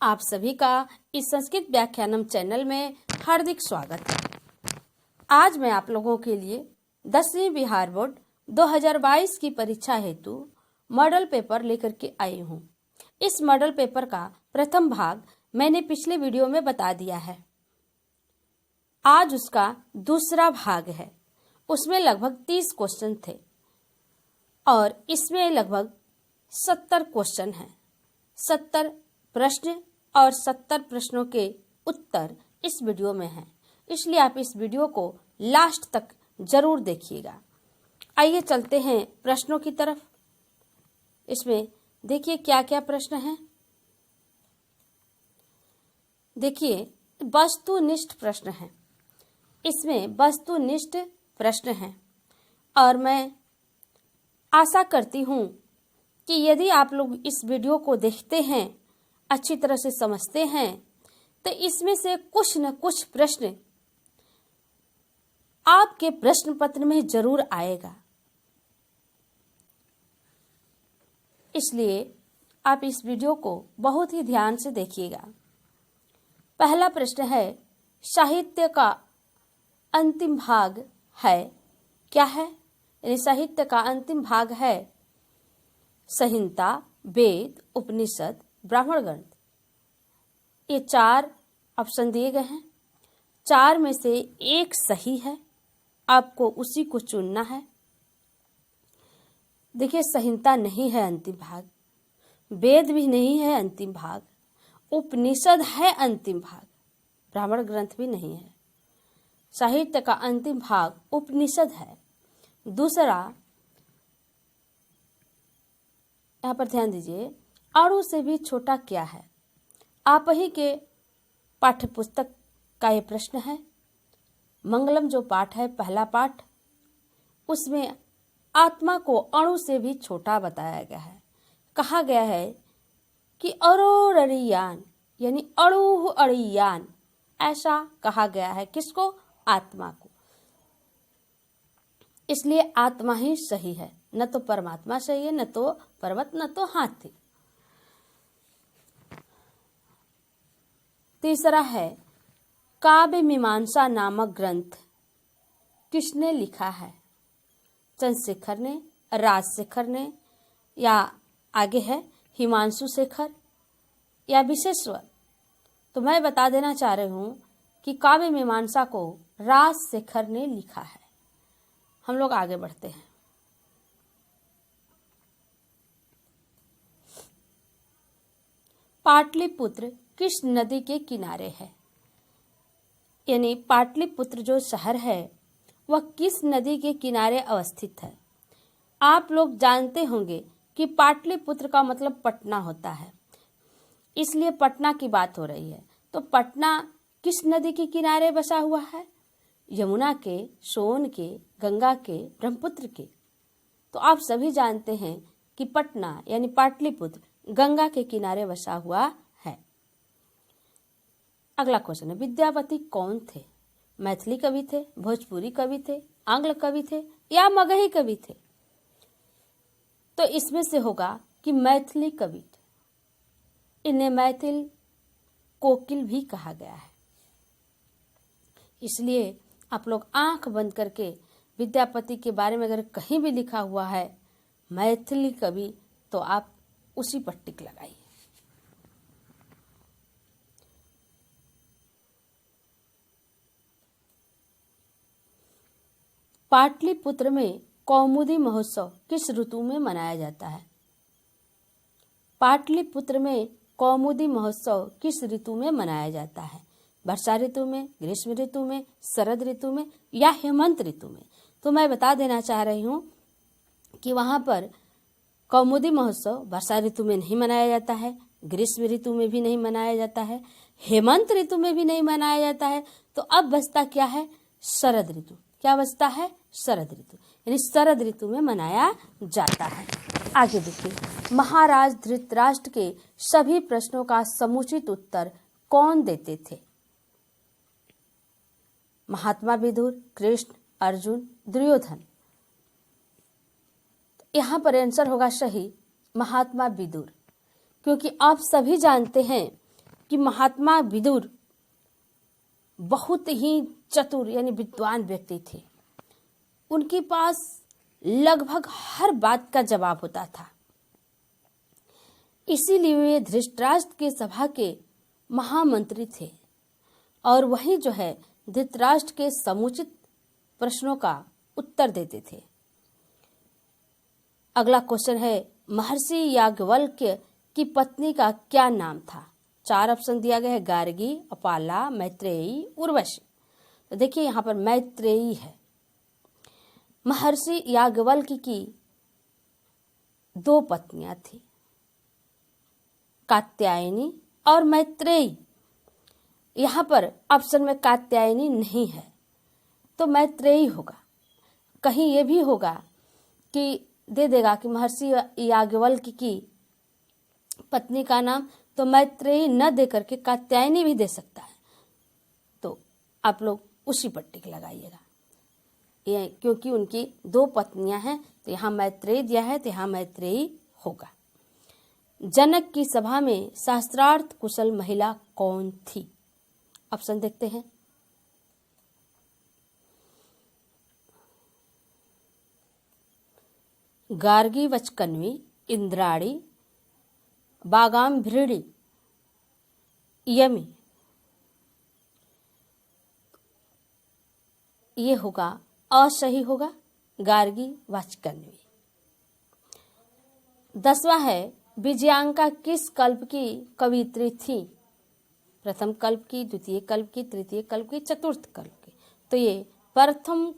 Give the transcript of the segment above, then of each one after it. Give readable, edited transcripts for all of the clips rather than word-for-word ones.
आप सभी का इस संस्कृत व्याख्यानम चैनल में हार्दिक स्वागत है। आज मैं आप लोगों के लिए 10वीं बिहार बोर्ड 2022 की परीक्षा हेतु मॉडल पेपर लेकर के आई हूँ। इस मॉडल पेपर का प्रथम भाग मैंने पिछले वीडियो में बता दिया है। आज उसका दूसरा भाग है। उसमें लगभग 30 क्वेश्चन थे और इसमें लगभग 70 क्वेश्चन हैं। 70 प्रश्न और 70 प्रश्नों के उत्तर इस वीडियो में हैं, इसलिए आप इस वीडियो को लास्ट तक जरूर देखिएगा। आइए चलते हैं प्रश्नों की तरफ। इसमें देखिए क्या क्या प्रश्न हैं। देखिए वस्तुनिष्ठ प्रश्न हैं। इसमें वस्तुनिष्ठ प्रश्न हैं और मैं आशा करती हूँ कि यदि आप लोग इस वीडियो को देखते हैं, अच्छी तरह से समझते हैं, तो इसमें से कुछ न कुछ प्रश्न आपके प्रश्न पत्र में जरूर आएगा। इसलिए आप इस वीडियो को बहुत ही ध्यान से देखिएगा। पहला प्रश्न है, साहित्य का अंतिम भाग है क्या है? यानी साहित्य का अंतिम भाग है संहिता, वेद, उपनिषद, ब्राह्मण ग्रंथ। ये 4 ऑप्शन दिए गए हैं। 4 में से एक सही है, आपको उसी को चुनना है। देखिए संहिता नहीं है अंतिम भाग, वेद भी नहीं है अंतिम भाग, उपनिषद है अंतिम भाग, ब्राह्मण ग्रंथ भी नहीं है। साहित्य का अंतिम भाग उपनिषद है। दूसरा, यहाँ पर ध्यान दीजिए, अणु से भी छोटा क्या है? आप ही के पाठ्य पुस्तक का ये प्रश्न है। मंगलम जो पाठ है, पहला पाठ, उसमें आत्मा को अणु से भी छोटा बताया गया है। कहा गया है कि अरोररियान यानी अणु अड़ियान, ऐसा कहा गया है। किसको? आत्मा को। इसलिए आत्मा ही सही है, न तो परमात्मा सही है, न तो पर्वत, न तो हाथी। तीसरा है, काव्य मीमांसा नामक ग्रंथ किसने लिखा है? चंद्रशेखर ने, राजशेखर ने, या आगे है हिमांशु शेखर या विशेश्वर? तो मैं बता देना चाह रही हूँ कि काव्य मीमांसा को राजशेखर ने लिखा है। हम लोग आगे बढ़ते हैं। पाटलिपुत्र किस नदी के किनारे है? यानी पाटलिपुत्र जो शहर है वह किस नदी के किनारे अवस्थित है? आप लोग जानते होंगे कि पाटलिपुत्र का मतलब पटना होता है, इसलिए पटना की बात हो रही है। तो पटना किस नदी के किनारे बसा हुआ है? यमुना के, सोन के, गंगा के, ब्रह्मपुत्र के। तो आप सभी जानते हैं कि पटना यानी पाटलिपुत्र गंगा के किनारे बसा हुआ है। अगला क्वेश्चन है, विद्यापति कौन थे? मैथिली कवि थे, भोजपुरी कवि थे, आंग्ल कवि थे या मगही कवि थे? तो इसमें से होगा कि मैथिली कवि थे। इन्हें मैथिल कोकिल भी कहा गया है। इसलिए आप लोग आंख बंद करके विद्यापति के बारे में अगर कहीं भी लिखा हुआ है मैथिली कवि, तो आप उसी पर टिक लगाइए। पाटलिपुत्र में कौमुदी महोत्सव किस ऋतु में मनाया जाता है? पाटलिपुत्र में कौमुदी महोत्सव किस ऋतु में मनाया जाता है? वर्षा ऋतु में, ग्रीष्म ऋतु में, शरद ऋतु में या हेमंत ऋतु में? तो मैं बता देना चाह रही हूँ कि वहाँ पर कौमुदी महोत्सव वर्षा ऋतु में नहीं मनाया जाता है, ग्रीष्म ऋतु में भी नहीं मनाया जाता है, हेमंत ऋतु में भी नहीं मनाया जाता है। तो अब बचता क्या है? शरद ऋतु। क्या बचता है? शरद ऋतु। यानी शरद ऋतु में मनाया जाता है। आगे देखिए, महाराज धृतराष्ट्र के सभी प्रश्नों का समुचित उत्तर कौन देते थे? महात्मा विदुर, कृष्ण, अर्जुन, दुर्योधन। यहाँ पर आंसर होगा सही महात्मा विदुर, क्योंकि आप सभी जानते हैं कि महात्मा विदुर बहुत ही चतुर यानी विद्वान व्यक्ति थे। उनके पास लगभग हर बात का जवाब होता था। इसीलिए वे धृतराष्ट्र की सभा के महामंत्री थे और वही जो है धृतराष्ट्र के समुचित प्रश्नों का उत्तर देते थे। अगला क्वेश्चन है, महर्षि याज्ञवल्क्य की पत्नी का क्या नाम था? 4 ऑप्शन दिया गया है, गार्गी, अपाला, मैत्रेयी, उर्वशी। तो देखिए यहाँ पर मैत्रेयी है। महर्षि याज्ञवल्क्य की 2 पत्नियां थी, कात्यायनी और मैत्रेयी। यहाँ पर ऑप्शन में कात्यायनी नहीं है तो मैत्रेयी होगा। कहीं ये भी होगा कि दे देगा कि महर्षि याज्ञवल्क्य की पत्नी का नाम, तो मैत्रेयी न दे करके कात्यायनी भी दे सकता है। तो आप लोग उसी पर टिक लगाइएगा, ये क्योंकि उनकी 2 पत्नियां हैं तो यहाँ मैत्रेयी दिया है, तो यहाँ मैत्रेयी होगा। जनक की सभा में शास्त्रार्थ कुशल महिला कौन थी? ऑप्शन देखते हैं। गार्गी वचकन्वी, इंद्राणी, बागाम्भृणी, यमी। ये होगा असही होगा, गार्गी वचकन्वी। 10वां है, विजयांका किस कल्प की कवियत्री थी? प्रथम कल्प की, द्वितीय कल्प की, तृतीय कल्प की, चतुर्थ कल्प की। तो ये प्रथम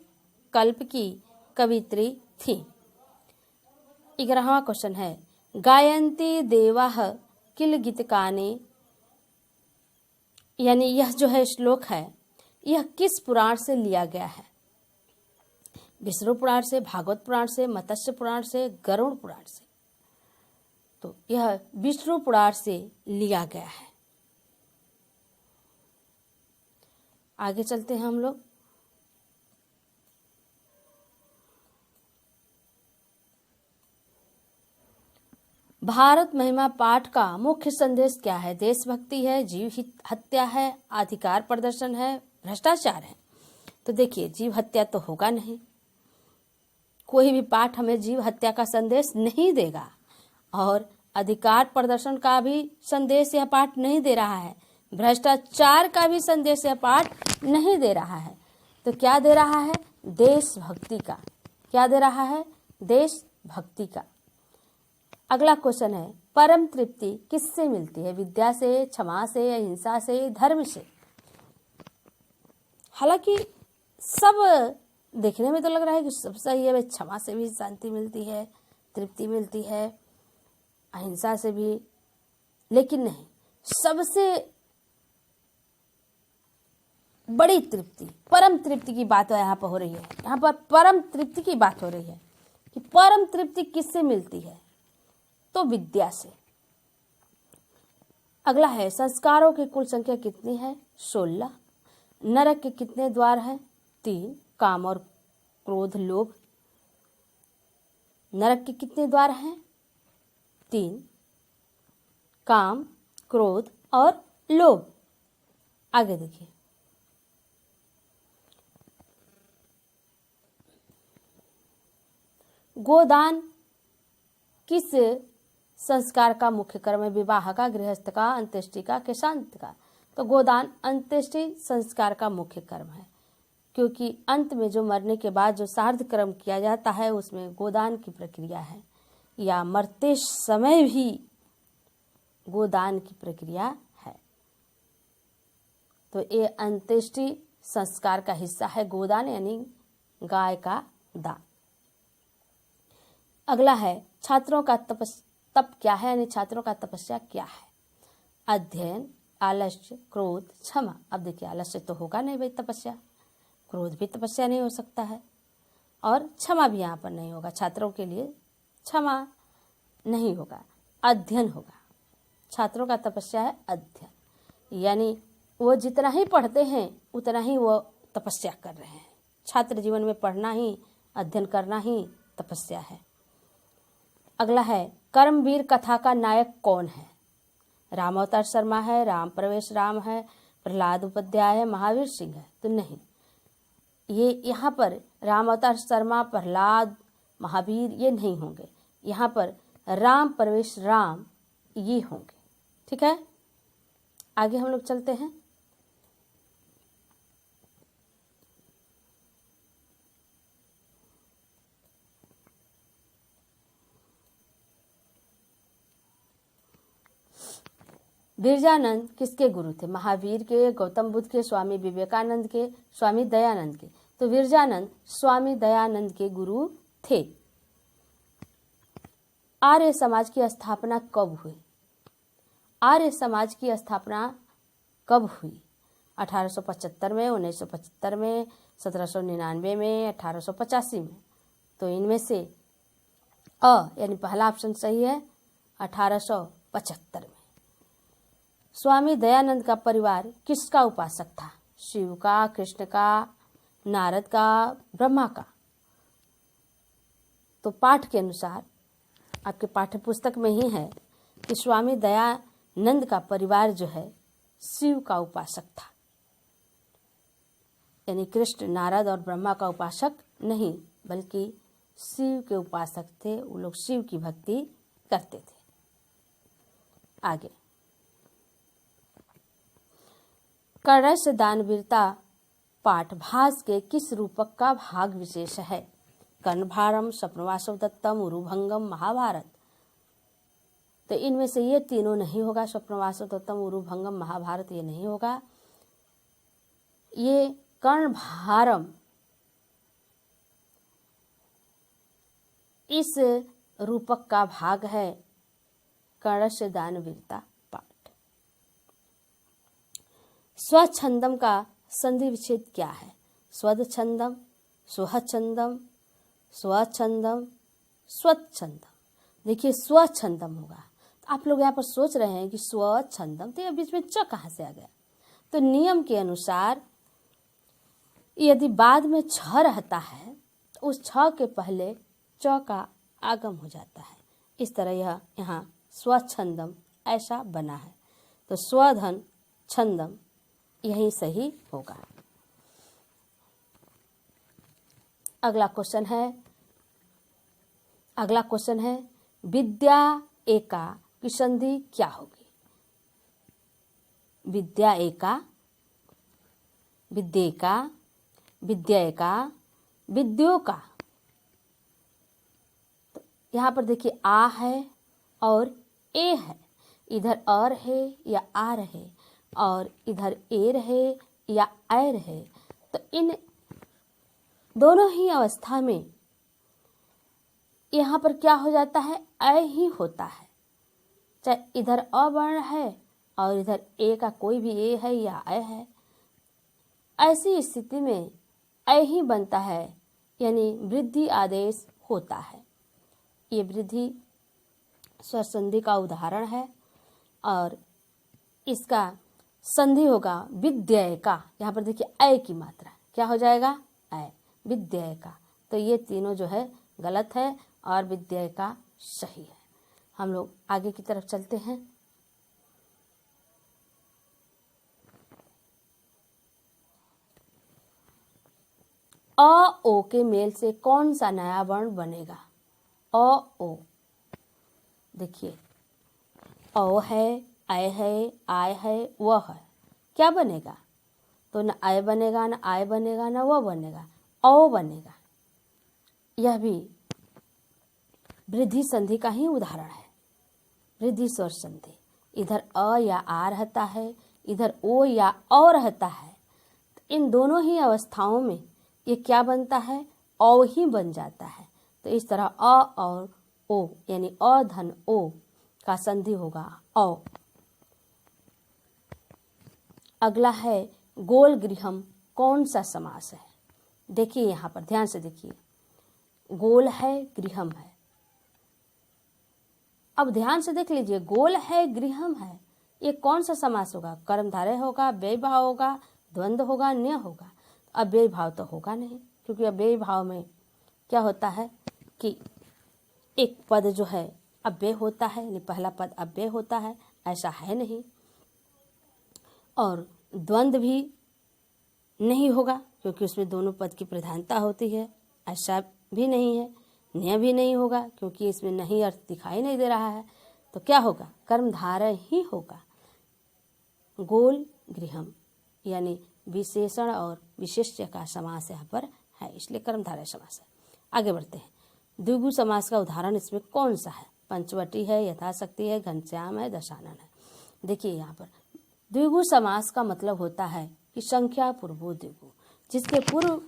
कल्प की कवियत्री थी। 11वां क्वेश्चन है, गायन्ति देवाः किल गीतकाने, यानी यह जो है श्लोक है यह किस पुराण से लिया गया है? विष्णु पुराण से, भागवत पुराण से, मत्स्य पुराण से, गरुड़ पुराण से। तो यह विष्णु पुराण से लिया गया है। आगे चलते हैं हम लोग। भारत महिमा पाठ का मुख्य संदेश क्या है? देशभक्ति है, जीव हत्या है, अधिकार प्रदर्शन है, भ्रष्टाचार है। तो देखिए जीव हत्या तो होगा नहीं, कोई भी पाठ हमें जीव हत्या का संदेश नहीं देगा, और अधिकार प्रदर्शन का भी संदेश यह पाठ नहीं दे रहा है, भ्रष्टाचार का भी संदेश यह पाठ नहीं दे रहा है। तो क्या दे रहा है? देशभक्ति का। क्या दे रहा है? देशभक्ति का। अगला क्वेश्चन है, परम तृप्ति किससे मिलती है? विद्या से, क्षमा से, अहिंसा से, धर्म से? हालांकि सब देखने में तो लग रहा है कि सब सही है, क्षमा से भी शांति मिलती है, तृप्ति मिलती है, अहिंसा से भी, लेकिन नहीं, सबसे बड़ी तृप्ति, परम तृप्ति की बात यहाँ पर हो रही है। यहाँ पर परम तृप्ति की बात हो रही है कि परम तृप्ति किससे मिलती है? तो विद्या से। अगला है, संस्कारों की कुल संख्या कितनी है? 16। नरक के कितने द्वार हैं? 3। काम और क्रोध लोभ। नरक के कितने द्वार हैं? 3। काम, क्रोध और लोभ। आगे देखिए, गोदान किस संस्कार का मुख्य कर्म है? विवाह का, गृहस्थ का, अंत्येष्टि का, केशांत का? तो गोदान अंत्येष्टि संस्कार का मुख्य कर्म है, क्योंकि अंत में जो मरने के बाद जो श्राद्ध कर्म किया जाता है उसमें गोदान की प्रक्रिया है, या मरते समय भी गोदान की प्रक्रिया है। तो ये अंत्येष्टि संस्कार का हिस्सा है गोदान, यानी गाय का दान। अगला है, छात्रों का तप क्या है, यानी छात्रों का तपस्या क्या है? अध्ययन, आलस्य, क्रोध, क्षमा। अब देखिए आलस्य तो होगा नहीं भाई तपस्या, क्रोध भी तपस्या नहीं हो सकता है, और क्षमा भी यहाँ पर नहीं होगा। छात्रों के लिए क्षमा नहीं होगा, अध्ययन होगा। छात्रों का तपस्या है अध्ययन, यानी वो जितना ही पढ़ते हैं उतना ही वो तपस्या कर रहे हैं। छात्र जीवन में पढ़ना ही, अध्ययन करना ही तपस्या है। अगला है, कर्मवीर कथा का नायक कौन है? राम अवतार शर्मा है, राम प्रवेश राम है, प्रहलाद उपाध्याय है, महावीर सिंह है, तो नहीं, ये यहाँ पर राम अवतार शर्मा, प्रहलाद, महावीर ये नहीं होंगे, यहाँ पर राम प्रवेश राम ये होंगे। ठीक है, आगे हम लोग चलते हैं। विरजानंद किसके गुरु थे? महावीर के, गौतम बुद्ध के, स्वामी विवेकानंद के, स्वामी दयानंद के। तो विरजानंद स्वामी दयानंद के गुरु थे। आर्य समाज की स्थापना कब हुई? आर्य समाज की स्थापना कब हुई? 1875 में, 1975 में, 1799 में, 1885 में। तो इनमें से यानी पहला ऑप्शन सही है, 1875 में। स्वामी दयानंद का परिवार किसका उपासक था? शिव का, कृष्ण का, नारद का, ब्रह्मा का? तो पाठ के अनुसार आपके पाठ्य पुस्तक में ही है कि स्वामी दयानंद का परिवार जो है शिव का उपासक था, यानी कृष्ण, नारद और ब्रह्मा का उपासक नहीं, बल्कि शिव के उपासक थे। वो लोग शिव की भक्ति करते थे। आगे, कर्णस्य दानवीरता पाठ भास के किस रूपक का भाग विशेष है? कर्णभारम, स्वप्नवासव दत्तम, उरुभंगम, महाभारत। तो इनमें से ये तीनों नहीं होगा। स्वप्नवासव दत्तम, उरुभंगम, महाभारत ये नहीं होगा। ये कर्णभारम इस रूपक का भाग है, कर्णस्य दानवीरता पाठ। स्वच्छंदम का संधि विच्छेद क्या है? स्वच्छंदम, स्वच्छंदम, स्वच्छंदम, स्वच्छंदम। देखिए स्वच्छंदम होगा, तो आप लोग यहाँ पर सोच रहे हैं कि स्वच्छंदम, तो ये बीच में च कहाँ से आ गया? तो नियम के अनुसार यदि बाद में छ रहता है तो उस छ के पहले च का आगम हो जाता है। इस तरह यह यहाँ स्वच्छंदम ऐसा बना है। तो स्वधन छंदम यही सही होगा। अगला क्वेश्चन है विद्या एका की संधि क्या होगी? विद्या एका, विद्येका, विद्येका, विद्यो का। तो यहाँ पर देखिए आ है और ए है, इधर और है या आर है, और इधर एर है या ऐर है। तो इन दोनों ही अवस्था में यहाँ पर क्या हो जाता है? ऐ ही होता है, चाहे इधर अ वर्ण है और इधर ए का कोई भी ए है या ऐ है। ऐसी स्थिति में ऐ ही बनता है, यानी वृद्धि आदेश होता है। ये वृद्धि स्वर संधि का उदाहरण है और इसका संधि होगा विद्यय का। यहाँ पर देखिए ऐ की मात्रा क्या हो जाएगा? ऐ, विद्यय का। तो ये तीनों जो है गलत है और विद्यय का सही है। हम लोग आगे की तरफ चलते हैं। अ ओ के मेल से कौन सा नया वर्ण बनेगा? अ ओ, देखिए ओ है, ऐ है, आय है, व है, क्या बनेगा? तो न आय बनेगा, न आय बनेगा, न व बनेगा, औ बनेगा। यह भी वृद्धि संधि का ही उदाहरण है, वृद्धि स्वर संधि। इधर अ या आ रहता है, इधर ओ या औ रहता है। इन दोनों ही अवस्थाओं में ये क्या बनता है? औ ही बन जाता है। तो इस तरह अ और ओ यानी अ धन ओ का संधि होगा औ। अगला है गोल गृहम कौन सा समास है? देखिए यहाँ पर ध्यान से देखिए, गोल है, गृहम है। अब ध्यान से देख लीजिए, गोल है, गृहम है, ये कौन सा समास होगा? कर्मधारय होगा, व्यय भाव होगा, द्वंद्व होगा, न्य होगा? अब व्यय भाव तो होगा नहीं, क्योंकि अब व्यय भाव में क्या होता है कि एक पद जो है अव्यय होता है, यानी पहला पद अव्यय होता है, ऐसा है नहीं। और द्वंद्व भी नहीं होगा क्योंकि उसमें दोनों पद की प्रधानता होती है, ऐसा भी नहीं है। न्याय भी नहीं होगा क्योंकि इसमें नहीं अर्थ दिखाई नहीं दे रहा है। तो क्या होगा? कर्मधारय ही होगा। गोल गृहम यानी विशेषण और विशेष्य का समास यहाँ पर है, इसलिए कर्मधारय समास है। आगे बढ़ते हैं। द्विगु समास का उदाहरण इसमें कौन सा है? पंचवटी है, यथाशक्ति है, घनश्याम है, दशानन है। देखिए यहाँ पर द्विगु समास का मतलब होता है कि संख्या पूर्वो द्विगु, जिसके पूर्व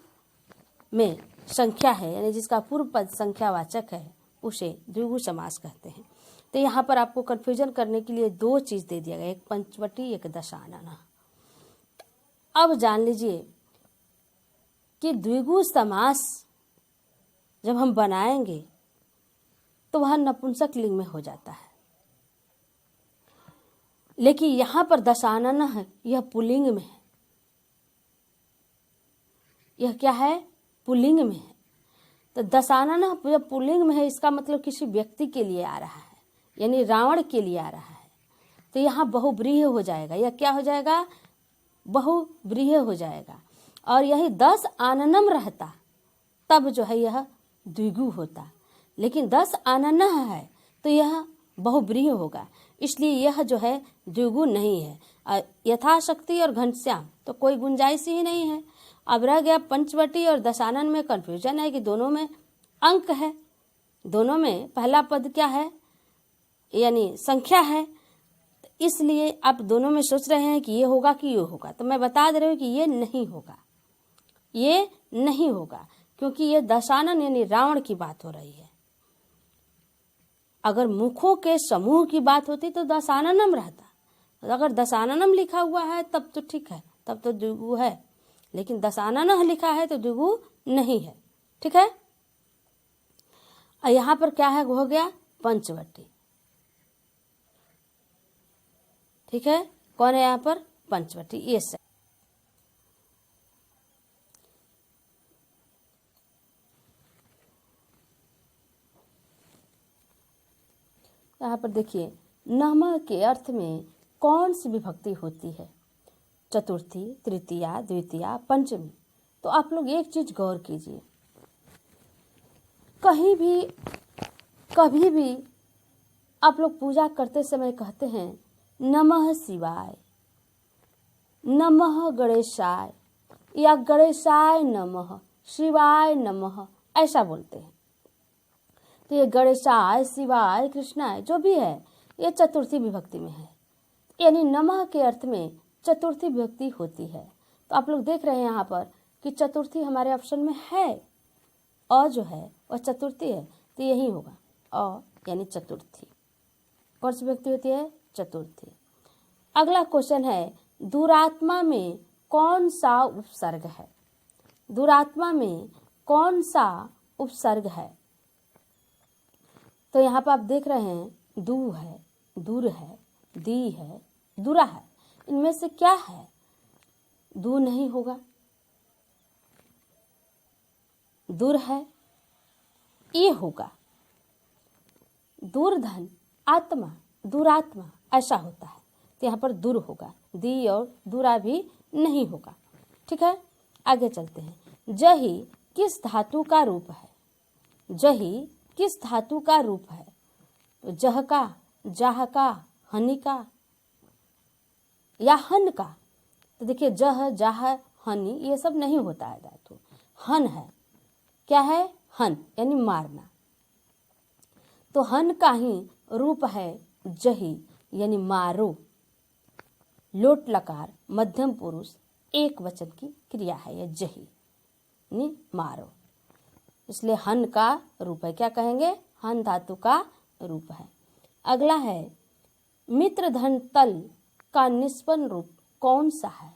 में संख्या है यानी जिसका पूर्व पद संख्यावाचक है उसे द्विगु समास कहते हैं। तो यहाँ पर आपको कंफ्यूजन करने के लिए दो चीज दे दिया गया, एक पंचवटी एक दशानन। अब जान लीजिए कि द्विगु समास जब हम बनाएंगे तो वह नपुंसक लिंग में हो जाता है, लेकिन यहाँ पर दशानन है, यह पुल्लिंग में है। यह क्या है? पुल्लिंग में है। तो दशानन जब पुल्लिंग में है इसका मतलब किसी व्यक्ति के लिए आ रहा है, यानी रावण के लिए आ रहा है। तो यहाँ बहुव्रीहि हो जाएगा। यह क्या हो जाएगा? बहुव्रीहि हो जाएगा। और यही 10 आननम रहता तब जो है यह द्विगु होता, लेकिन 10 आनन है तो यह बहुव्रीहि होगा, इसलिए यह जो है द्विगु नहीं है। यथाशक्ति और घनश्याम तो कोई गुंजाइश ही नहीं है। अब रह गया पंचवटी और दशानन में कंफ्यूजन है कि दोनों में अंक है, दोनों में पहला पद क्या है यानी संख्या है, इसलिए आप दोनों में सोच रहे हैं कि ये होगा कि ये होगा। तो मैं बता दे रही हूँ कि ये नहीं होगा, ये नहीं होगा, क्योंकि ये दशानन यानी रावण की बात हो रही है। अगर मुखों के समूह की बात होती तो दशाननम रहता। अगर दशाननम लिखा हुआ है तब तो ठीक है, तब तो द्विगु है, लेकिन दशानन लिखा है तो द्विगु नहीं है। ठीक है। यहाँ पर क्या है? हो गया पंचवटी। ठीक है, कौन है यहाँ पर? पंचवटी। ये सही। यहाँ पर देखिए नमः के अर्थ में कौन सी विभक्ति होती है? चतुर्थी, तृतीया, द्वितीया, पंचमी। तो आप लोग एक चीज गौर कीजिए, कभी भी आप लोग पूजा करते समय कहते हैं नमः शिवाय, नमः गणेशाय या गणेशाय नमः, शिवाय नमः, ऐसा बोलते हैं। तो ये गणेशाय, शिवाय, कृष्णाय जो भी है ये चतुर्थी विभक्ति में है, यानी नमः के अर्थ में चतुर्थी विभक्ति होती है। तो आप लोग देख रहे हैं यहाँ पर कि चतुर्थी हमारे ऑप्शन में है, अ जो है वह चतुर्थी है, तो यही होगा अ यानी चतुर्थी। कौन सी विभक्ति होती है? चतुर्थी। अगला क्वेश्चन है दुरात्मा में कौन सा उपसर्ग है? दुरात्मा में कौन सा उपसर्ग है? तो यहाँ पर आप देख रहे हैं दू है, दूर है, दी है, दुरा है। इनमें से क्या है? दू नहीं होगा, दूर है, ये होगा। दूरधन, आत्मा, दुरात्मा ऐसा होता है, तो यहाँ पर दूर होगा। दी और दूरा भी नहीं होगा। ठीक है, आगे चलते हैं। जही किस धातु का रूप है? जही किस धातु का रूप है? तो जह का, जाह का, हनि का या हन का। तो देखिए जह, जाह, हनि ये सब नहीं होता है धातु, हन है। क्या है? हन यानी मारना। तो हन का ही रूप है जही यानी मारो। लोट लकार मध्यम पुरुष एक वचन की क्रिया है यह जही यानी मारो, इसलिए हन का रूप है। क्या कहेंगे? हन धातु का रूप है। अगला है मित्र धन तल का निष्पन्न रूप कौन सा है?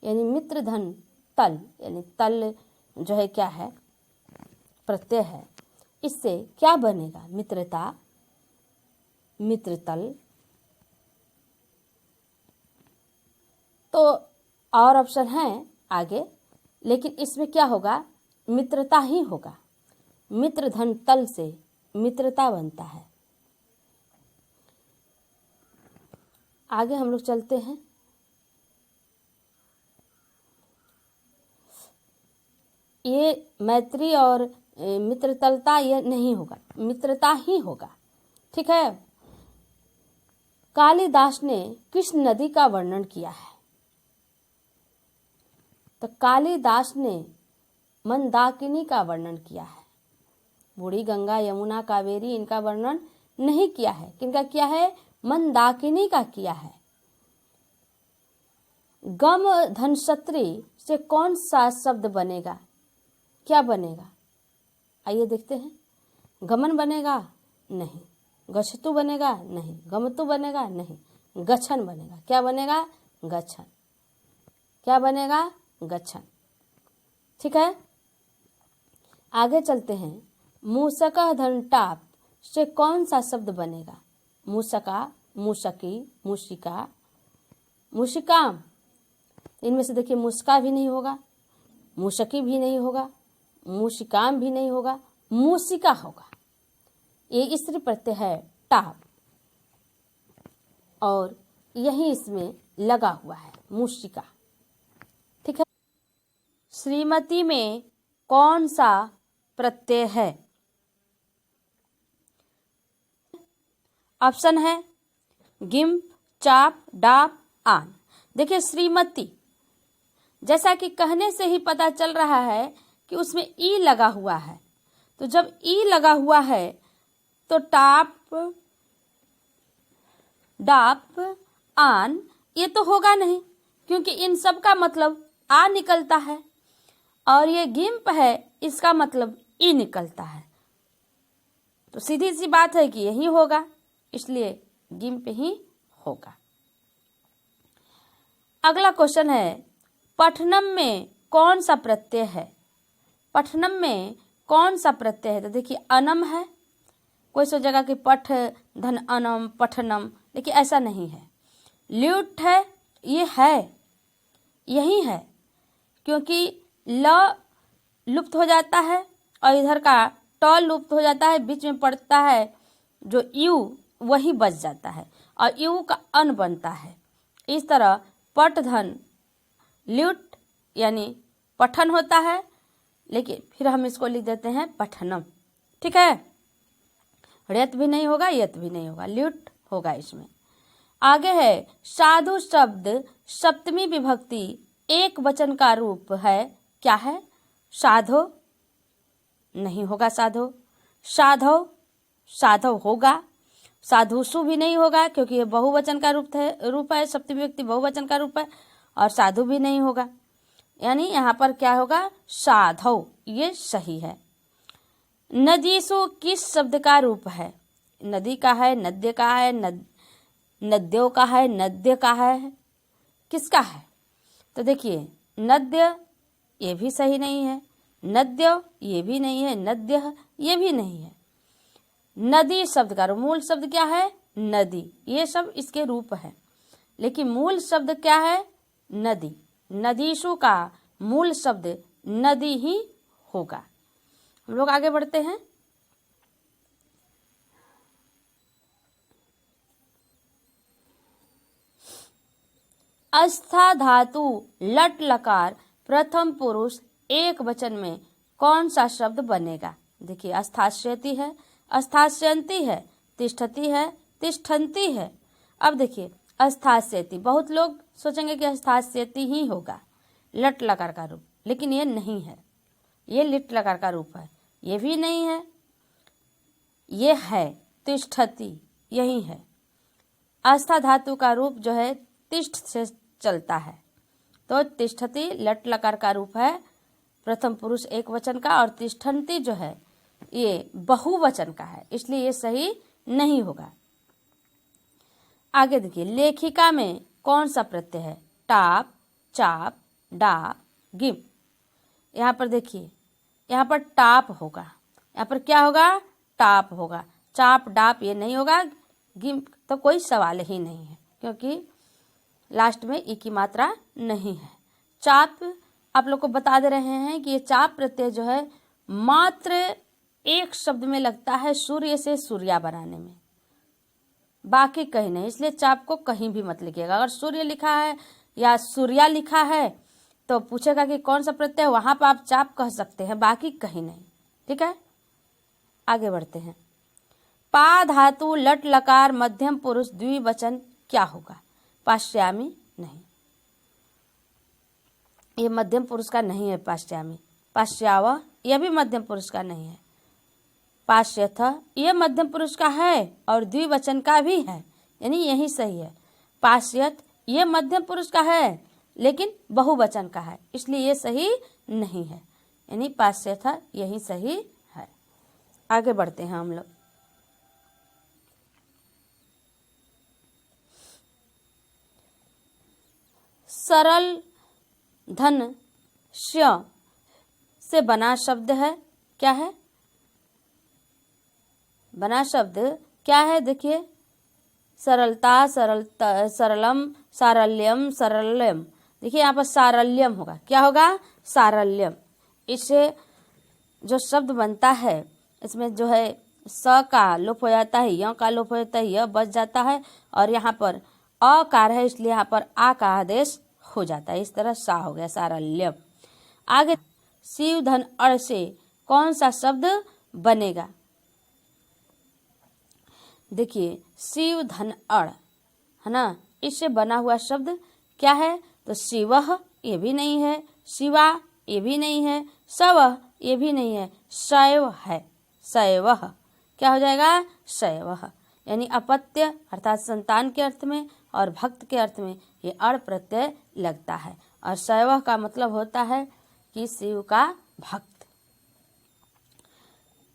यानी मित्र धन तल यानी तल जो है क्या है? प्रत्यय है। इससे क्या बनेगा? मित्रता, मित्रतल। तो और ऑप्शन है आगे, लेकिन इसमें क्या होगा? मित्रता ही होगा। मित्र धन तल से मित्रता बनता है। आगे हम लोग चलते हैं। ये मैत्री और मित्रतलता ये नहीं होगा, मित्रता ही होगा। ठीक है। कालिदास ने किस नदी का वर्णन किया है? तो कालिदास ने मंदाकिनी का वर्णन किया है। बूढ़ी गंगा, यमुना, कावेरी इनका वर्णन नहीं किया है। किनका किया है? मंदाकिनी का किया है। गम धनसत्री से कौन सा शब्द बनेगा? क्या बनेगा? आइए देखते हैं। गमन बनेगा? नहीं। गच्छतु बनेगा? नहीं। गमतु बनेगा? नहीं। गच्छन बनेगा। क्या बनेगा? गच्छन। क्या बनेगा? गच्छन। ठीक है। आगे चलते हैं। मूसका धन टाप से कौन सा शब्द बनेगा? मूसका, मूसकी, मूशिका, मूशिकाम। इनमें से देखिए, मुस्का भी नहीं होगा, मूसकी भी नहीं होगा, मूशिकाम भी नहीं होगा, मूसिका होगा। ये स्त्री प्रत्यय है टाप, और यही इसमें लगा हुआ है, मूशिका। ठीक है। श्रीमती में कौन सा प्रत्यय है? ऑप्शन है गिम्प, चाप, डाप, आन। देखिए, श्रीमती जैसा कि कहने से ही पता चल रहा है कि उसमें ई लगा हुआ है। तो जब ई लगा हुआ है तो टाप, डाप, आन ये तो होगा नहीं, क्योंकि इन सब का मतलब आ निकलता है, और ये गिम्प है, इसका मतलब ई निकलता है। तो सीधी सी बात है कि यही होगा, इसलिए गिम्प ही होगा। अगला क्वेश्चन है, पठनम में कौन सा प्रत्यय है? पठनम में कौन सा प्रत्यय है? तो देखिए, अनम है। कोई सो जगह की पठ धन अनम, पठनम, लेकिन ऐसा नहीं है। ल्यूट है, ये है, यही है, क्योंकि ल लुप्त हो जाता है और इधर का ट लुप्त हो जाता है, बीच में पड़ता है जो यू, वही बच जाता है और यू का अन बनता है। इस तरह पट धन ल्यूट यानी पठन होता है, लेकिन फिर हम इसको लिख देते हैं पठनम। ठीक है। रेत भी नहीं होगा, यत भी नहीं होगा, ल्यूट होगा इसमें। आगे है, साधु शब्द सप्तमी विभक्ति एक वचन का रूप है, क्या है? साधो नहीं होगा, साधो। साधव, साधव होगा। साधुसु भी नहीं होगा, क्योंकि ये बहुवचन का रूप है, सप्तमी विभक्ति बहुवचन का रूप है, और साधु भी नहीं होगा। यानी यहाँ पर क्या होगा? साधव, ये सही है। नदीसु किस शब्द का रूप है? नदी का है, नद्य का है, नद्यों का है, नद्य का है, किसका है? तो देखिए, नद्य ये भी सही नहीं है, नद्य ये भी नहीं है, नद्य ये भी नहीं है। नदी शब्द का मूल शब्द क्या है? नदी। ये सब इसके रूप है, लेकिन मूल शब्द क्या है? नदी। नदीसु का मूल शब्द नदी ही होगा। हम लोग आगे बढ़ते हैं। अस्था धातु लट लकार प्रथम पुरुष एक वचन में कौन सा शब्द बनेगा? देखिए, अस्থাस्यति है, अस्থাस्यन्ति है, तिष्ठति है, तिष्ठन्ति है। अब देखिए, अस्থাस्यति, बहुत लोग सोचेंगे कि अस्থাस्यति ही होगा लट लकार का रूप, लेकिन ये नहीं है, ये लिट लकार का रूप है। ये भी नहीं है, ये है तिष्ठति, यही है। आस्था धातु का रूप जो है तिष्ठ से चलता है, तो तिष्ठति लट लकार का रूप है, प्रथम पुरुष एक वचन का, और तिष्ठन्ति जो है ये बहुवचन का है, इसलिए ये सही नहीं होगा। आगे देखिए, लेखिका में कौन सा प्रत्यय है? टाप, चाप, डाप, गिम। यहाँ पर देखिए, यहाँ पर टाप होगा, यहाँ पर क्या होगा? टाप होगा। चाप डाप ये नहीं होगा, गिम तो कोई सवाल ही नहीं है, क्योंकि लास्ट में ई की मात्रा नहीं है। चाप आप लोग को बता दे रहे हैं कि ये चाप प्रत्यय जो है मात्र एक शब्द में लगता है, सूर्य से सूर्या बनाने में। बाकी कहीं नहीं, इसलिए चाप को कहीं भी मत लिखिएगा। अगर सूर्य लिखा है या सूर्या लिखा है तो पूछेगा कि कौन सा प्रत्यय, वहां पर आप चाप कह सकते हैं, बाकी कहीं नहीं। ठीक है, आगे बढ़ते हैं। पा धातु लट लकार मध्यम पुरुष द्विवचन क्या होगा? पाश्चामी नहीं, ये मध्यम पुरुष का नहीं है। पाश्चामी, पाश्चाव यह भी मध्यम पुरुष का नहीं है। पाश्यथ यह मध्यम पुरुष का है और द्विवचन का भी है, यानी यही सही है। पाश्यथ ये मध्यम पुरुष का है लेकिन बहुवचन का है, इसलिए ये सही नहीं है, यानी पाश्यथ यही सही है। आगे बढ़ते हैं हम लोग। सरल धन श से बना शब्द है, क्या है? बना शब्द क्या है? देखिए, सरलता, सरलता, सरलम, सारल्यम, सरल्यम। देखिए यहाँ पर सारल्यम होगा, क्या होगा? सारल्यम। इससे जो शब्द बनता है इसमें जो है स का लोप हो जाता है, य का लोप हो जाता है, य बच जाता है और यहाँ पर अकार है इसलिए यहाँ पर आ का आदेश हो जाता है। इस तरह सा हो गया सारल्यम। आगे शिव धन अड़ से कौन सा शब्द बनेगा? देखिए, शिव धन अड़ है ना, इससे बना हुआ शब्द क्या है? तो शिवः ये भी नहीं है, शिवा ये भी नहीं है, शवः ये भी नहीं है, शैव है, शैवः क्या हो जाएगा? शैवः। यानी अपत्य अर्थात संतान के अर्थ में और भक्त के अर्थ में ये अड़ प्रत्यय लगता है और शैवः का मतलब होता है कि शिव का भक्त।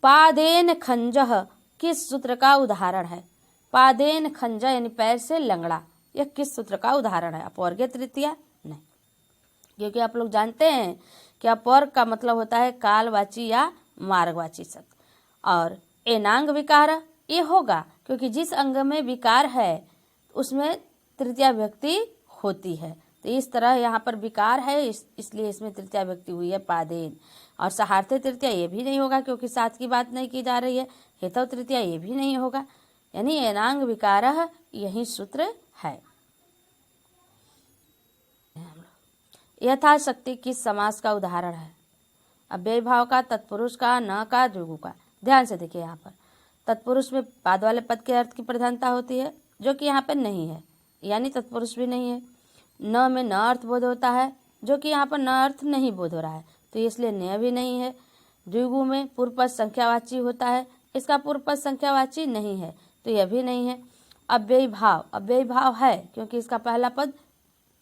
पादेन खंजः किस सूत्र का उदाहरण है? पादेन खंज यानी पैर से लंगड़ा, यह किस सूत्र का उदाहरण है? अपवर्ग तृतीया नहीं, क्योंकि आप लोग जानते हैं कि अपवर्ग का मतलब होता है कालवाची या मार्गवाची शब्द, और एनांग विकार ये होगा क्योंकि जिस अंग में विकार है उसमें तृतीया विभक्ति होती है, तो इस तरह यहाँ पर विकार है इसलिए इसमें तृतीया विभक्ति हुई है पादेन। और सहार्थ तृतीया ये भी नहीं होगा क्योंकि साथ की बात नहीं की जा रही है, हेतव तृतीया ये भी नहीं होगा, यानी एनांग विकारः यही सूत्र है। यथाशक्ति किस समास का उदाहरण है? अव्यय भाव का, तत्पुरुष का, न का, द्विगु का। ध्यान से देखिए, यहाँ पर तत्पुरुष में बाद वाले पद के अर्थ की प्रधानता होती है जो कि यहाँ पर नहीं है, यानी तत्पुरुष भी नहीं है। न में न अर्थ बोध होता है जो कि यहाँ पर न अर्थ नहीं बोध हो रहा है, तो इसलिए न भी नहीं है। द्विगु में पूर्व पद संख्यावाची होता है, इसका पूर्व पद संख्यावाची नहीं है, तो यह भी नहीं है। अव्ययी भाव, अव्ययी भाव है क्योंकि इसका पहला पद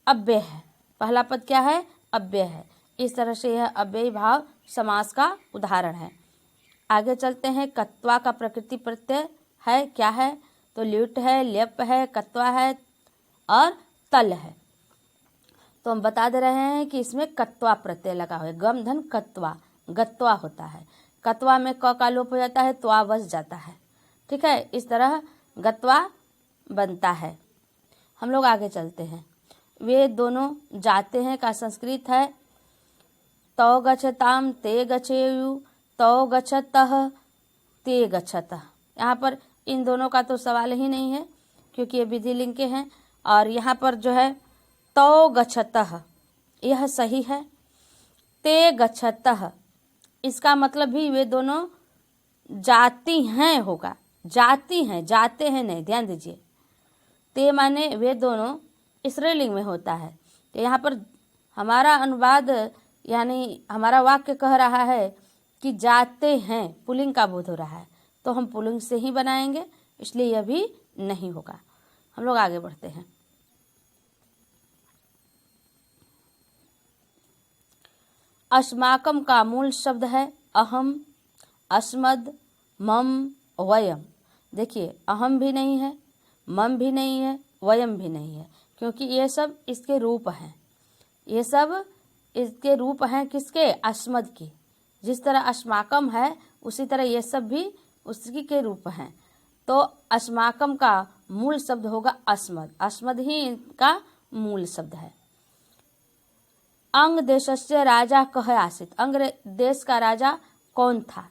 अव्यय है, पहला पद क्या है? अव्यय है। इस तरह से यह अव्ययी भाव समास का उदाहरण है। आगे चलते हैं। कत्वा का प्रकृति प्रत्यय है, क्या है? तो ल्युट है, लेप है, कत्वा है और तल है। तो हम बता दे रहे हैं कि इसमें कत्वा प्रत्यय लगा हुआ है। गम धन कत्वा, गत्वा होता है। कत्वा में क का लोप हो जाता है, त्वा बस जाता है। ठीक है, इस तरह गत्वा बनता है। हम लोग आगे चलते हैं। वे दोनों जाते हैं का संस्कृत है तौ गच्छताम ते गच्छेयु, तौ गच्छतः ते गच्छतः। यहाँ पर इन दोनों का तो सवाल ही नहीं है क्योंकि ये विधिलिंग के हैं, और यहाँ पर जो है तौ गच्छतः यह सही है। ते गच्छतः इसका मतलब भी वे दोनों जाती हैं होगा, जाती हैं, जाते हैं नहीं, ध्यान दीजिए। ते माने वे दोनों स्त्रीलिंग में होता है, तो यहाँ पर हमारा अनुवाद यानी हमारा वाक्य कह रहा है कि जाते हैं, पुल्लिंग का बोध हो रहा है, तो हम पुल्लिंग से ही बनाएंगे, इसलिए यह भी नहीं होगा। हम लोग आगे बढ़ते हैं। अस्माकम का मूल शब्द है अहम, अस्मद, मम, वयम। देखिए, अहम भी नहीं है, मम भी नहीं है, वयम भी नहीं है, क्योंकि ये सब इसके रूप हैं। ये सब इसके रूप हैं किसके? अस्मद की। जिस तरह अस्माकम है उसी तरह ये सब भी उसी के रूप हैं। तो अस्माकम का मूल शब्द होगा अस्मद, अस्मद ही इनका मूल शब्द है। अंग देशस्य राजा कह आसीत, अंग देश का राजा कौन था?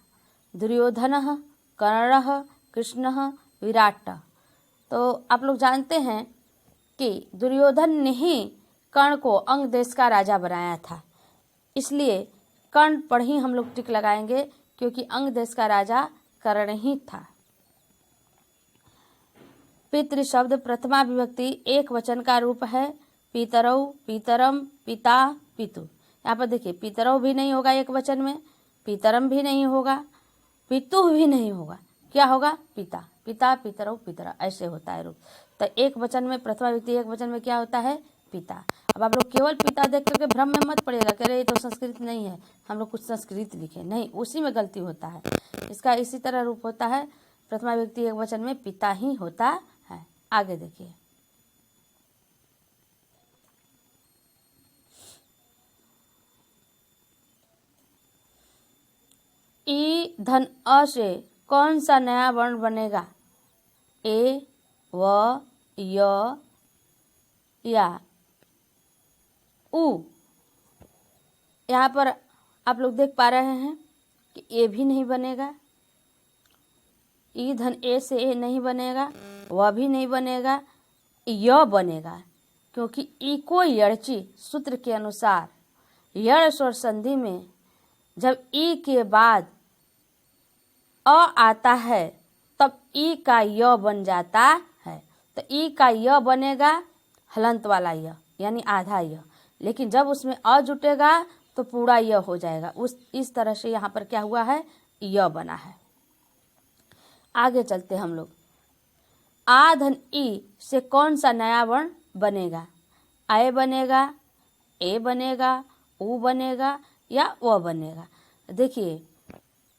दुर्योधन, कर्ण, कृष्ण, विराट। तो आप लोग जानते हैं कि दुर्योधन ने ही कर्ण को अंग देश का राजा बनाया था, इसलिए कर्ण पर ही हम लोग टिक लगाएंगे, क्योंकि अंग देश का राजा कर्ण ही था। पितृ शब्द प्रथमा विभक्ति एक वचन का रूप है। पितरौ, पितरम, पिता, पितु। यहाँ पर देखिए पितरौ भी नहीं होगा एक वचन में, पितरम भी नहीं होगा, पितु भी नहीं होगा, क्या होगा? पिता, पिता, पितरौ, पितरा, ऐसे होता है रूप। तो एक वचन में प्रथमा विभक्ति एक वचन में क्या होता है? पिता। अब आप लोग केवल पिता देख करके भ्रम में मत पड़ेगा, कह रहे ये तो संस्कृत नहीं है, हम लोग कुछ संस्कृत लिखे, नहीं, उसी में गलती होता है। इसका इसी तरह रूप होता है, प्रथमा विभक्ति एक वचन में पिता ही होता है। आगे देखिए, ई धन अ से कौन सा नया वर्ण बनेगा? ए, व, य या उ। यहाँ पर आप लोग देख पा रहे हैं कि ए भी नहीं बनेगा, ई धन ए से ए नहीं बनेगा, वह भी नहीं बनेगा, य बनेगा, क्योंकि ई को यड़ची सूत्र के अनुसार यड़ स्वर संधि में जब ई के बाद अ आता है तब ई का य बन जाता है। तो ई का य बनेगा हलंत वाला य, यानी आधा य, लेकिन जब उसमें अ जुटेगा तो पूरा य हो जाएगा। इस तरह से यहाँ पर क्या हुआ है? य बना है। आगे चलते हम लोग, आ धन ई से कौन सा नया वर्ण बनेगा? आए बनेगा, ए बनेगा, उ बनेगा या व बनेगा? देखिए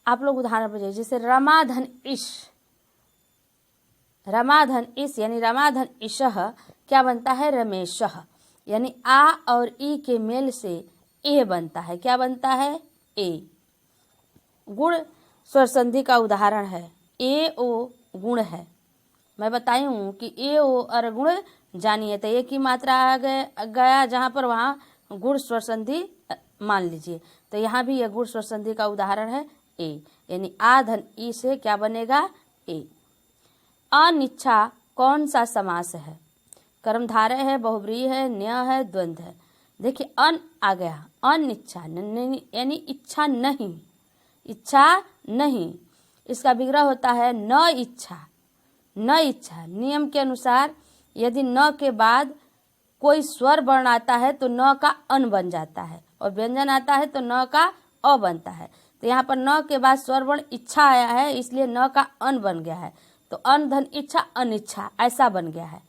आप लोग उदाहरण पर जैसे रमाधन इश, रमाधन इस यानी रमाधन इशः क्या बनता है? रमेशः, यानी आ और ई के मेल से ए बनता है। क्या बनता है? ए। गुण स्वर संधि का उदाहरण है, ए ओ गुण है। मैं बताई हूँ कि ए ओ और गुण जानिए, तो एक ही मात्रा आ गया जहाँ पर वहाँ गुण स्वर संधि मान लीजिए। तो यहाँ भी यह गुण स्वर संधि का उदाहरण है ए, यानी आ धन ई से क्या बनेगा? ए। अनिच्छा कौन सा समास है? कर्मधारय है, बहुब्रीहि है, न्य है, द्वंद्व है। देखिए अन आ गया, अनिच्छा यानी इच्छा नहीं, इच्छा नहीं। इसका विग्रह होता है न इच्छा, न इच्छा। नियम के अनुसार यदि न के बाद कोई स्वर वर्ण आता है तो न का अन बन जाता है, और व्यंजन आता है तो न का अ बनता है। तो यहाँ पर न के बाद स्वर वर्ण इच्छा आया है, इसलिए न का अन बन गया है। तो अन धन इच्छा अनिच्छा ऐसा बन गया है,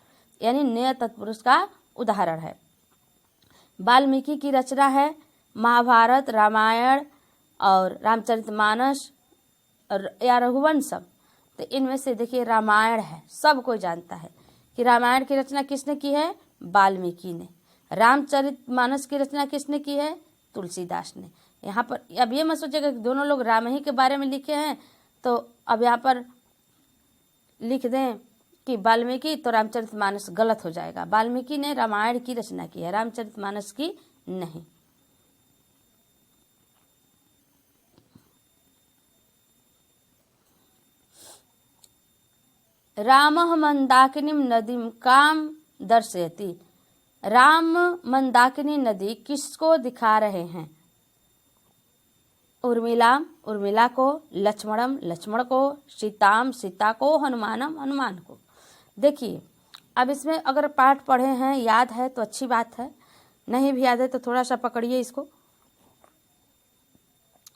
यानी नेय तत्पुरुष का उदाहरण है। वाल्मीकि की रचना है महाभारत, रामायण और रामचरितमानस या रघुवंशम। तो इनमें से देखिए रामायण है, सब कोई जानता है कि रामायण की रचना किसने की है? वाल्मीकि ने। रामचरितमानस की रचना किसने की है? तुलसीदास ने। यहाँ पर अब ये मत सोचिएगा कि दोनों लोग राम ही के बारे में लिखे हैं, तो अब यहाँ पर लिख दें कि वाल्मीकि, तो रामचरितमानस गलत हो जाएगा। वाल्मीकि ने रामायण की रचना की है, रामचरितमानस की नहीं। रामः मंदाकिनीं नदीं काम दर्शयति। राम मंदाकिनी नदी किसको दिखा रहे हैं? उर्मिला, उर्मिला को, लक्ष्मणम, लक्ष्मण को, सीताम, सीता को, हनुमानम, हनुमान को। देखिए अब इसमें अगर पाठ पढ़े हैं, याद है तो अच्छी बात है, नहीं भी याद है तो थोड़ा सा पकड़िए इसको।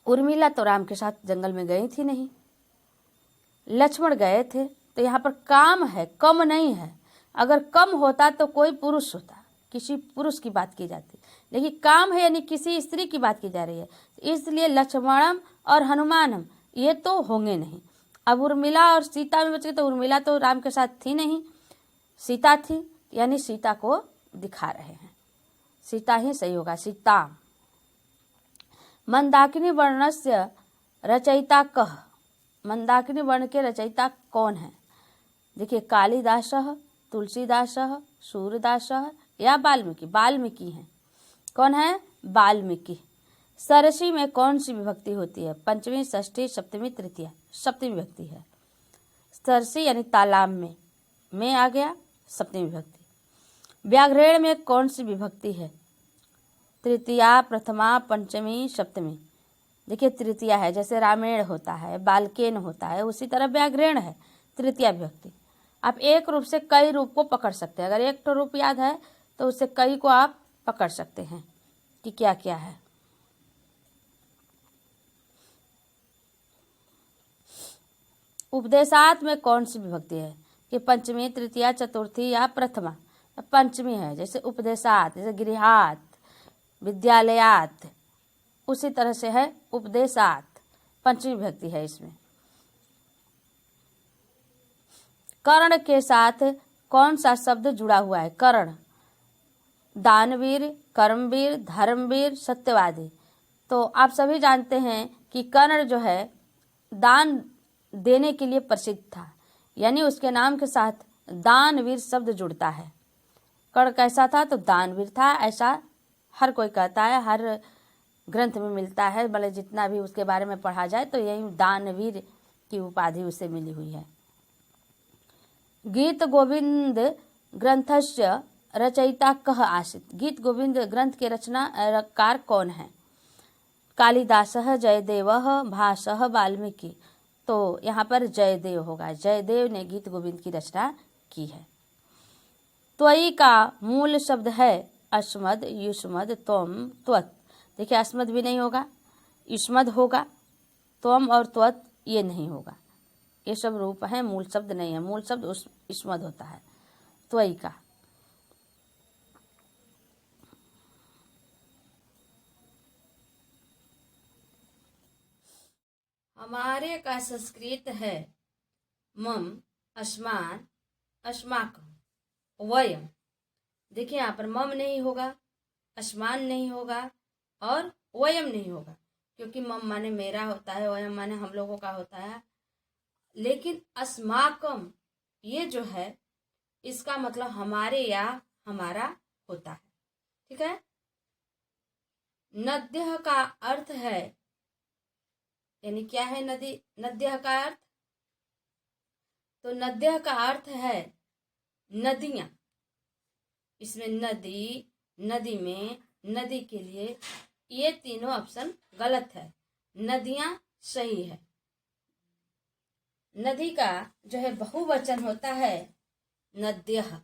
उर्मिला तो राम के साथ जंगल में गई थी नहीं, लक्ष्मण गए थे। तो यहाँ पर काम है, कम नहीं है। अगर कम होता तो कोई पुरुष होता, किसी पुरुष की बात की जाती, लेकिन काम है यानी किसी स्त्री की बात की जा रही है, इसलिए लक्ष्मणम और हनुमानम ये तो होंगे नहीं। अब उर्मिला और सीता में बच गए, तो उर्मिला तो राम के साथ थी नहीं, सीता थी, यानी सीता को दिखा रहे हैं। सीता ही सही होगा, सीता। मंदाकिनी वर्णस्य रचयिता कः? मंदाकिनी वर्ण के रचयिता कौन है? देखिए कालिदासः, तुलसीदासः, सूरदासः या वाल्मीकि? वाल्मीकि हैं। कौन है? वाल्मीकि। सरसी में कौन सी विभक्ति होती है? पंचमी, षष्ठी, सप्तमी, तृतीया। सप्तमी विभक्ति है। सरसी यानी तालाब में, में आ गया सप्तमी विभक्ति। व्याघ्रेण में कौन सी विभक्ति है? तृतीया, प्रथमा, पंचमी, सप्तमी। देखिए तृतीया है, जैसे रामेण होता है, बालकेन होता है, उसी तरह व्याघ्रेण है तृतीया विभक्ति। आप एक रूप से कई रूप को पकड़ सकते हैं। अगर एक तो रूप याद है तो उससे कई को आप पकड़ सकते हैं कि क्या क्या है। उपदेशार्थ में कौन सी विभक्ति है? कि पंचमी, तृतीया, चतुर्थी या प्रथमा। पंचमी है, जैसे उपदेशार्थ, जैसे गृहात, विद्यालयात, उसी तरह से है उपदेशार्थ, पंचमी विभक्ति है इसमें। कर्ण के साथ कौन सा शब्द जुड़ा हुआ है? कर्ण, दानवीर, कर्मवीर, धर्मवीर, सत्यवादी। तो आप सभी जानते हैं कि कर्ण जो है दान देने के लिए प्रसिद्ध था, यानी उसके नाम के साथ दानवीर शब्द जुड़ता है। कर्ण कैसा था? तो दानवीर था, ऐसा हर कोई कहता है, हर ग्रंथ में मिलता है, भले जितना भी उसके बारे में पढ़ा जाए तो यही दानवीर की उपाधि उसे मिली हुई है। गीत गोविंद ग्रंथस्य रचयिता कः आसीत्? गीत गोविंद ग्रंथ के रचनाकार कौन है? कालिदासः, जयदेवः, भासः, वाल्मीकि। तो यहाँ पर जयदेव होगा, जयदेव ने गीत गोविंद की रचना की है। त्वयि का मूल शब्द है अस्मद, युष्मद, त्वम, त्वत्। देखिए अस्मद भी नहीं होगा, युष्मद होगा, त्वम और त्वत् ये नहीं होगा। ये सब रूप है, मूल शब्द नहीं है। मूल शब्द युष्मद होता है त्वयि का। हमारे का संस्कृत है मम, अस्मान, अस्माकं, वयम। देखिए यहाँ पर मम नहीं होगा, अस्मान नहीं होगा और वयम नहीं होगा, क्योंकि मम माने मेरा होता है, वयम माने हम लोगों का होता है। लेकिन अस्माकम ये जो है इसका मतलब हमारे या हमारा होता है। ठीक है। नद्यः का अर्थ है, यानी क्या है नदी, नद्यः का अर्थ? तो नद्यः का अर्थ है नदियां। इसमें नदी, नदी में, नदी के लिए ये तीनों ऑप्शन गलत है। नदियां सही है। नदी का जो है बहुवचन होता है नद्यः।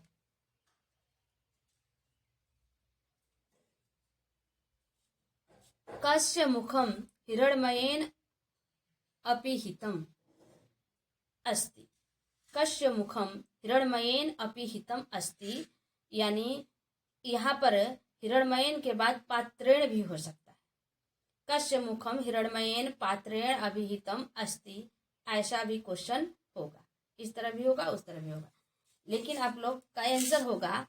कस्य मुखम हिरण्मयेन अपिहितम अस्ति? कस्य मुखम हिरण्मयेन अपिहितम अस्ति, यानी यहाँ पर हिरण्मयेन के बाद पात्रेण भी हो सकता है। कस्य मुखम हिरण्मयेन पात्रेण अभिहितम अस्ति, ऐसा भी क्वेश्चन होगा। इस तरह भी होगा, उस तरह भी होगा। लेकिन आप लोग का आंसर होगा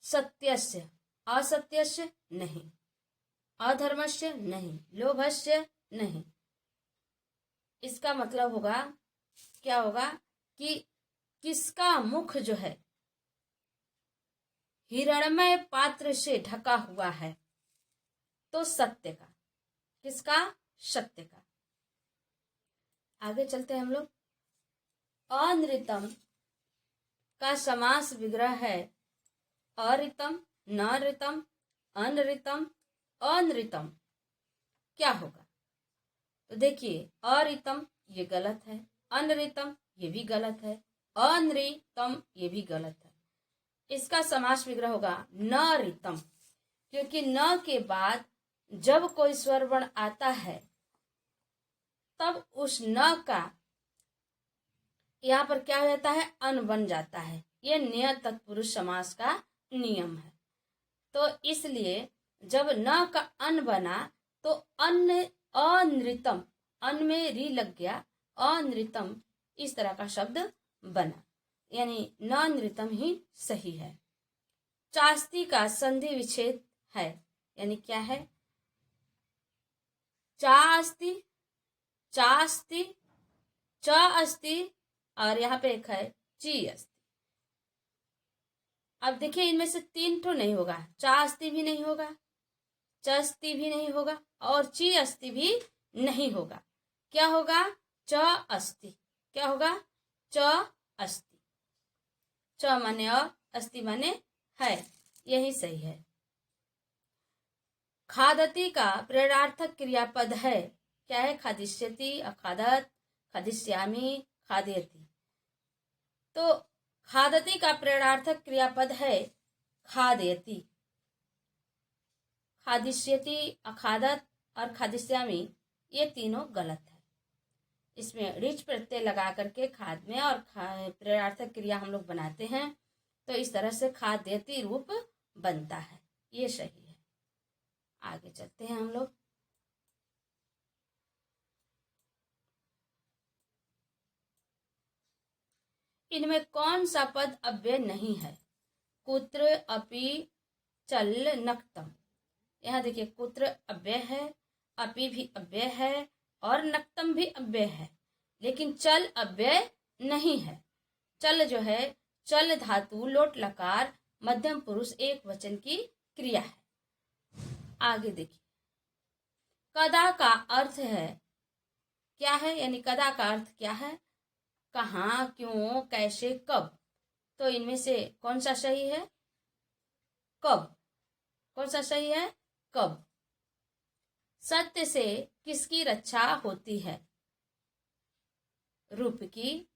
सत्यस्य, असत्यस्य नहीं, अधर्मस्य नहीं, लोभस्य नहीं। इसका मतलब होगा, क्या होगा कि किसका मुख जो है हिरण्मय पात्र से ढका हुआ है, तो सत्य का। किसका? सत्य का। आगे चलते हैं हम लोग। अनृतम का समास विग्रह है अरितम, नृतम, अनृतम, अनृतम। क्या होगा? तो देखिए अरितम ये गलत है, अनृतम ये भी गलत है, अनृतम ये भी गलत है। इसका समास विग्रह होगा नृतम, क्योंकि न के बाद जब कोई स्वर वर्ण आता है तब उस न का यहाँ पर क्या हो जाता है? अन बन जाता है। यह नियत तत्पुरुष समास का नियम है। तो इसलिए जब न का अन बना तो अनृतम, अन में री लग गया, अनृतम इस तरह का शब्द बना, यानी नृतम ही सही है। चास्ति का संधि विच्छेद है, यानी क्या है? चास्ति, चास्ति, च अस्ति और यहाँ पे एक है ची अस्ति। अब देखिए इनमें से तीन तो नहीं होगा, चास्ति भी नहीं होगा, चस्ति भी नहीं होगा और ची अस्ति भी नहीं होगा। क्या होगा? च अस्ति। क्या होगा? च अस्ति। च माने और, अस्ति माने है, यही सही है। खादति का प्रेरणार्थक क्रियापद है, क्या है? खादिष्यति, अखादत, खादिष्यामि, खादयति। तो खादति का प्रेरणार्थक क्रियापद है खादयति। खादिष्यति, अखादत और खादिष्यामि ये तीनों गलत है। इसमें ऋच प्रत्यय लगा करके खाद में और प्रेरणार्थक क्रिया हम लोग बनाते हैं, तो इस तरह से खादयति रूप बनता है, ये सही है। आगे चलते हैं हम लोग। इनमें कौन सा पद अव्यय नहीं है? कुत्र, अपि, चल, नक्तम। यहाँ देखिए, कुत्र अव्यय है, अपि भी अव्यय है और नक्तम भी अव्यय है, लेकिन चल अव्यय नहीं है। चल जो है, चल धातु लोट लकार मध्यम पुरुष एक वचन की क्रिया है। आगे देखिए, कदा का अर्थ है, क्या है? यानी कदा का अर्थ क्या है? कहाँ, क्यों, कैसे, कब। तो इनमें से कौन सा सही है? कब। कौन सा सही है? कब। सत्य से किसकी रक्षा होती है? रूप की,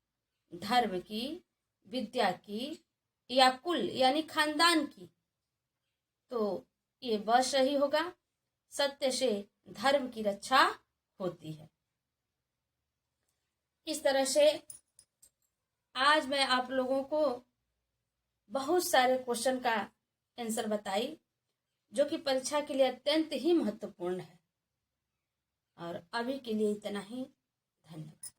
धर्म की, विद्या की या कुल यानी खानदान की? तो ये ब सही होगा। सत्य से धर्म की रक्षा होती है। इस तरह से आज मैं आप लोगों को बहुत सारे क्वेश्चन का आंसर बताई, जो कि परीक्षा के लिए अत्यंत ही महत्वपूर्ण है। और अभी के लिए इतना ही। धन्यवाद।